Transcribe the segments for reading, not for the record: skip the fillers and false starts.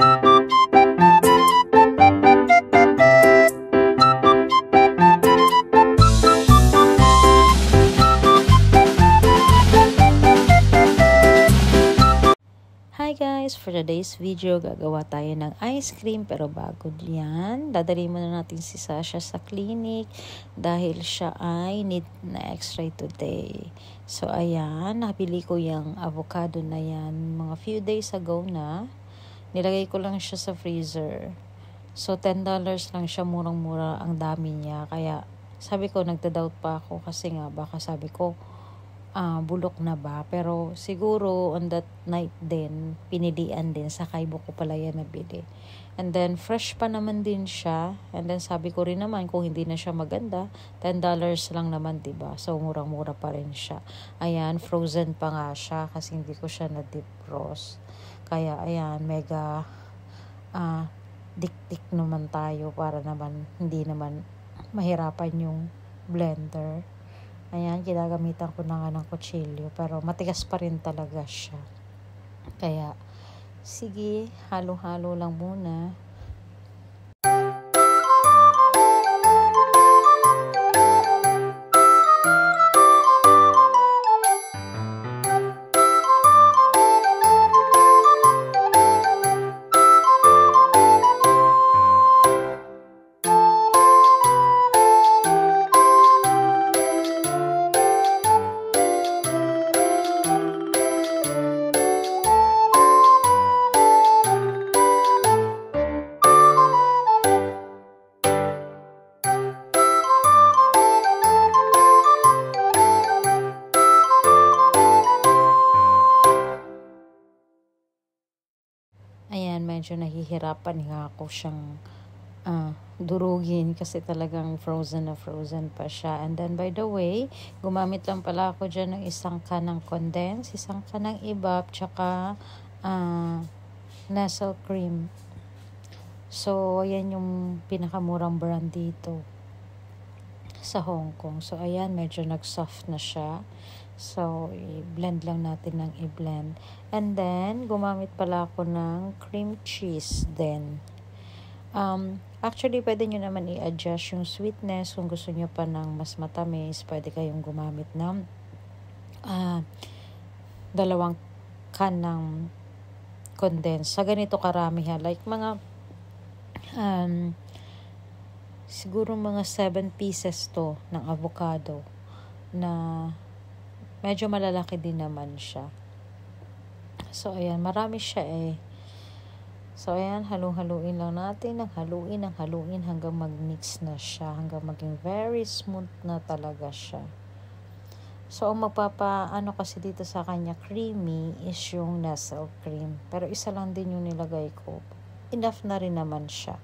Hi guys! For today's video, gagawa tayo ng ice cream. Pero bago yan, dadali muna natin si Sasha sa clinic dahil siya ay need na x-ray today. So ayan, nabili ko yung avocado na yan mga few days ago na. Nilagay ko lang siya sa freezer. So $10 lang siya, murang-mura, ang dami niya. Kaya sabi ko, nagda-doubt pa ako kasi nga baka sabi ko, bulok na ba? Pero siguro on that night din, pinilian din. Sa Kaibo ko pala yan nabili. And then, fresh pa naman din siya. And then, sabi ko rin naman, kung hindi na siya maganda, $10 lang naman, diba? So, murang-mura pa rin siya. Ayan, frozen pa nga siya kasi hindi ko siya na-defrost. Kaya, ayan, mega dik-dik naman tayo para naman, hindi naman mahirapan yung blender. Ayan, ginagamitan ko na nga ng kutsilyo. Pero matigas pa rin talaga siya. Kaya, sige, halo-halo lang muna. Ayan, medyo nahihirapan nga ako siyang durugin kasi talagang frozen na frozen pa siya. And then, by the way, gumamit lang pala ako dyan ng isang kanang condense, isang kanang ibap, tsaka nasal cream. So, ayan yung pinakamurang brand dito sa Hong Kong. So, ayan, medyo nag-soft na siya. So, i-blend lang natin ng i-blend. And then, gumamit pala ako ng cream cheese din. Actually, pwede nyo naman i-adjust yung sweetness. Kung gusto nyo pa ng mas matamis, pwede kayong gumamit ng 2 can ng condense. Sa ganito karami ha. Like mga siguro mga 7 pieces to ng avocado na medyo malalaki din naman siya. So, ayan, marami siya eh. So, ayan, halu-haluin lang natin, haluin hanggang mag-mix na siya, hanggang maging very smooth na talaga siya. So, ang magpapaano kasi dito sa kanya creamy is yung nasal cream. Pero isa lang din yung nilagay ko. Enough na rin naman siya.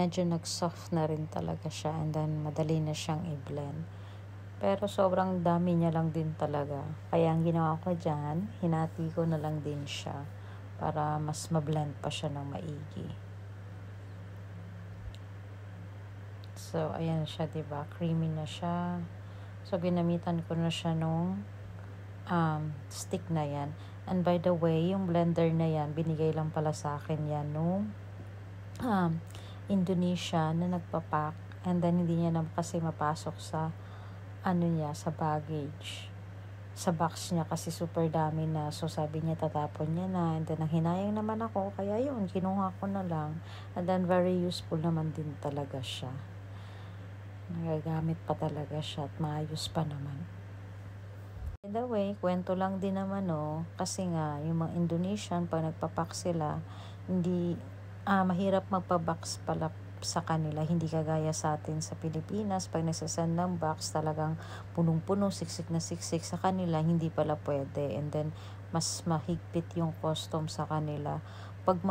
medyo nag-soft na rin talaga siya, and then madali na siyang i-blend. Pero sobrang dami niya lang din talaga. Kaya ang ginawa ko dyan, hinati ko na lang din siya para mas ma-blend pa siya ng maigi. So, ayan siya, diba? Creamy na siya. So, ginamitan ko na siya nung stick na yan. And by the way, yung blender na yan, binigay lang pala sa akin yan nung Indonesia na nagpapak. And then, hindi niya naman kasi mapasok sa sa baggage. Sa box niya kasi super dami na. So, sabi niya, tatapon niya na. And then, hinayang naman ako. Kaya yun, kinuha ko na lang. And then, very useful naman din talaga siya. Nagagamit pa talaga siya at maayos pa naman. By the way, kwento lang din naman kasi nga, yung mga Indonesian, pag nagpapak sila, hindi, mahirap magpa-box pala sa kanila, hindi kagaya sa atin sa Pilipinas. Pag nagsasend ng box, talagang punong-puno, siksik na siksik. Sa kanila, hindi pala pwede. And then, mas mahigpit yung custom sa kanila. Pag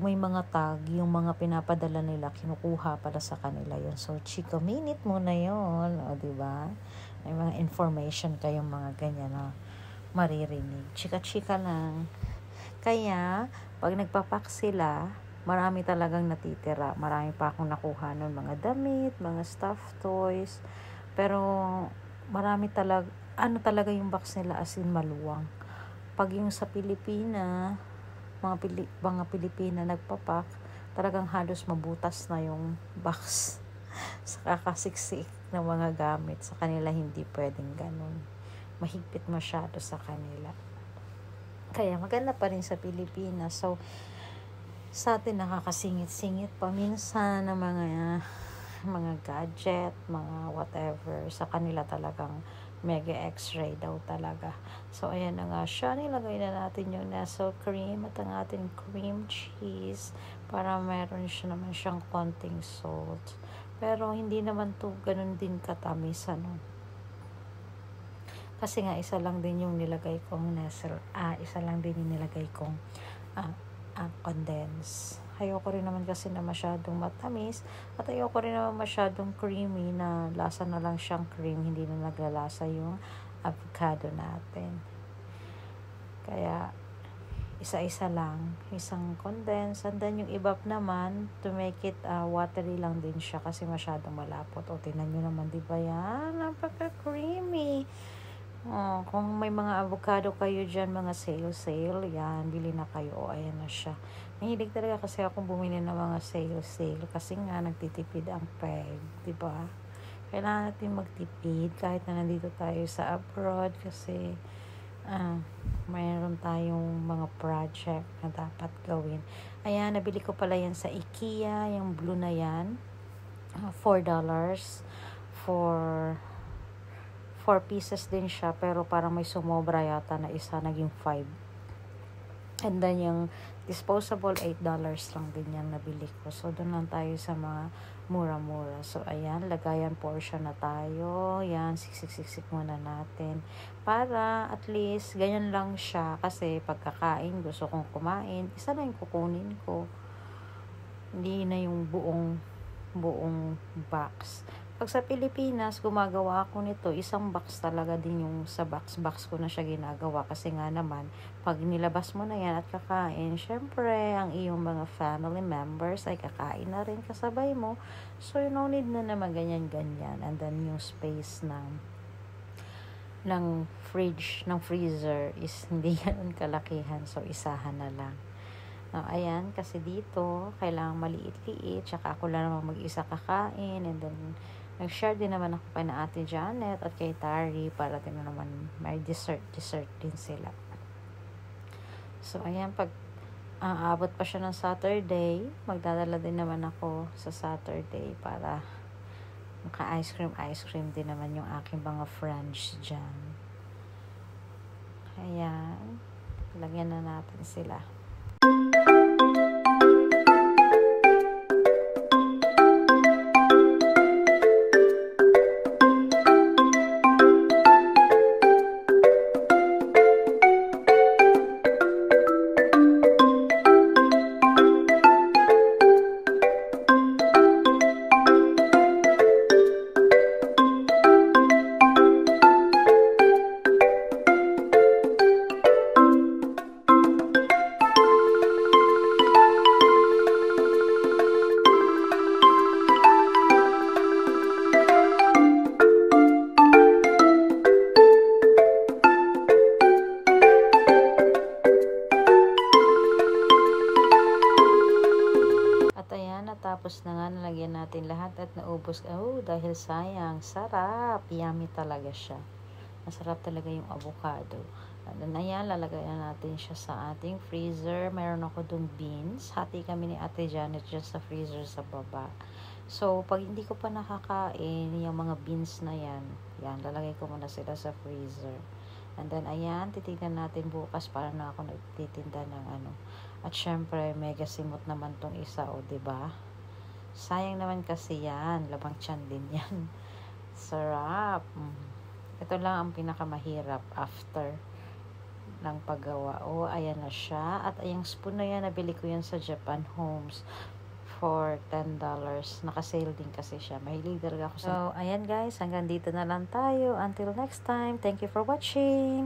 may mga tag, yung mga pinapadala nila, kinukuha pala sa kanila yun. So, chika minute muna yun. O, diba? May mga information kayong mga ganyan na maririnig. Chika-chika lang. Kaya, pag nagpapak sila, marami talagang natitira. Marami pa akong nakuha nun, mga damit, mga stuffed toys. Pero, marami talaga, talaga yung box nila as in maluwang. Pag yung sa Pilipina, mga Pilipina nagpapak, talagang halos mabutas na yung box sa kakasiksik ng mga gamit. Sa kanila hindi pwedeng ganun. Mahigpit masyado sa kanila. Kaya maganda pa rin sa Pilipinas. So, sa atin nakakasingit-singit pa minsan ng mga gadget, mga whatever. Sa kanila talagang mega x-ray daw talaga. So, ayan na nga siya. Nilagay na natin yung nestle cream at ang ating cream cheese para meron siya naman siyang konting salt. Pero, hindi naman to ganun din katamis, Kasi nga, isa lang din yung nilagay kong nestle. Isa lang din yung nilagay kong condense. Ayoko rin naman kasi na masyadong matamis at ayoko rin naman masyadong creamy na lasa na lang siyang cream, hindi na naglalasa yung avocado natin. Kaya isa-isa lang, isang condense, and then yung ibab naman to make it watery lang din siya kasi masyadong malapot. O, tingnan nyo naman, diba yan? Napaka-creamy. Kung may mga avocado kayo dyan, mga sale, yan, bili na kayo. Ayan na siya. Mahilig talaga kasi akong bumili ng mga sale kasi nga nagtitipid ang peg, diba? Kailangan natin magtipid kahit na nandito tayo sa abroad kasi mayroon tayong mga project na dapat gawin. Ayan, nabili ko pala yan sa IKEA, yung blue na yan. $4 for 4 pieces din siya, pero parang may sumobra yata na isa, naging 5. And then yung disposable, $8 lang din yan nabili ko. So, doon lang tayo sa mga mura-mura. So, ayan, lagayan portion na tayo. Yan, siksik-siksik muna natin. Para at least, ganyan lang siya. Kasi pagkakain, gusto kong kumain, isa na yung kukunin ko. Hindi na yung buong box. Pag sa Pilipinas, gumagawa ako nito, isang box talaga din yung sa box ko na siya ginagawa. Kasi nga naman, pag nilabas mo na yan at kakain, syempre, ang iyong mga family members ay kakain na rin kasabay mo. So, no need na naman ganyan-ganyan. And then, yung space ng fridge, ng freezer is hindi ganun kalakihan. So, isahan na lang. Ayan, kasi dito, kailangan maliit-liit. Tsaka ako lang naman mag-isa kakain. And then, nag-share din naman ako kay na Ate Janet at kay Tari para din naman may dessert din sila. So, ayan, pag aabot pa siya ng Saturday, magdadala din naman ako sa Saturday para maka-ice cream din naman yung aking mga friends dyan. Ayan, lagyan na natin sila. pagkatapos na nga nalagyan natin lahat at naubos, oh, dahil sayang, sarap, yummy talaga siya. Masarap talaga yung avocado. And then, ayan, lalagayan natin siya sa ating freezer. Meron ako dong beans. Hati kami ni Ate Janet dyan sa freezer sa baba. So, pag hindi ko pa nakakain, yung mga beans na yan, lalagay ko muna sila sa freezer. And then, ayan, titignan natin bukas para na ako nagtitinda ng ano. At syempre, mega simot naman tong isa, o, diba? Sayang naman kasi yan. Labang tiyan din yan. Sarap. Ito lang ang pinakamahirap after ng paggawa. Oh, ayan na siya. At yung spoon na yan, nabili ko yan sa Japan Homes for $10. Naka-sale din kasi siya. Mahilig talaga ako sa... So, ayan guys, hanggang dito na lang tayo. Until next time, thank you for watching.